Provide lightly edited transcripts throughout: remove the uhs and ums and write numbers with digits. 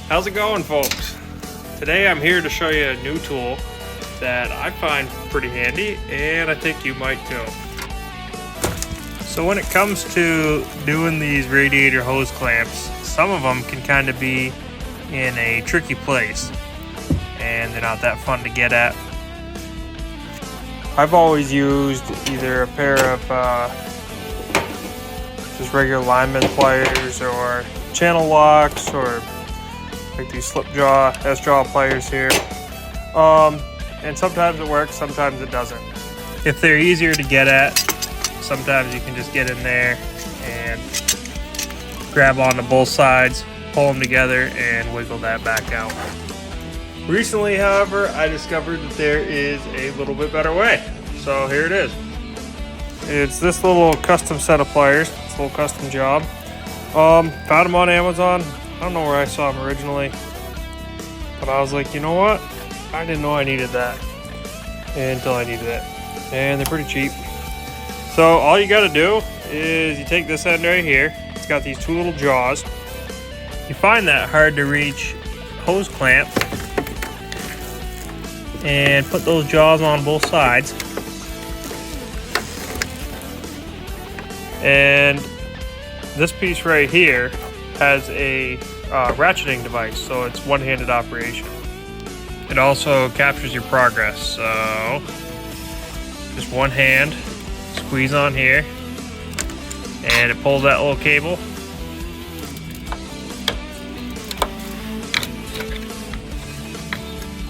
How's it going, folks? Today I'm here to show you a new tool that I find pretty handy, and I think you might too. So when it comes to doing these radiator hose clamps, some of them can kind of be in a tricky place and they're not that fun to get at. I've always used either a pair of just regular lineman pliers or channel locks, or like these slip jaw, S-jaw pliers here. And sometimes it works, sometimes it doesn't. If they're easier to get at, sometimes you can just get in there and grab onto both sides, pull them together, and wiggle that back out. Recently, however, I discovered that there is a little bit better way. So here it is. It's this little custom set of pliers. It's a little custom job. Found them on Amazon. I don't know where I saw them originally, but I was like, you know what? I didn't know I needed that until I needed it. And they're pretty cheap. So all you gotta do is you take this end right here. It's got these two little jaws. You find that hard to reach hose clamp and put those jaws on both sides. And this piece right here has a ratcheting device, so it's one-handed operation. It also captures your progress, so just one hand, squeeze on here, and it pulls that little cable.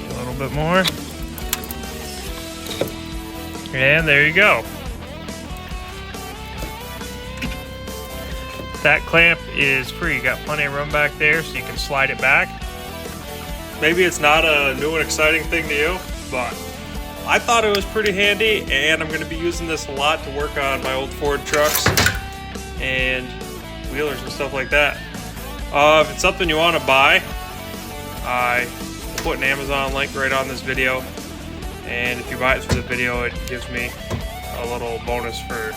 A little bit more, and there you go. That clamp is free. You got plenty of room back there, so you can slide it back. Maybe it's not a new and exciting thing to you, but I thought it was pretty handy, and I'm going to be using this a lot to work on my old Ford trucks and wheelers and stuff like that. If it's something you want to buy, I will put an Amazon link right on this video, and if you buy it through the video, it gives me a little bonus for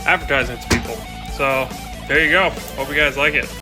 advertising it to people. So there you go. Hope you guys like it.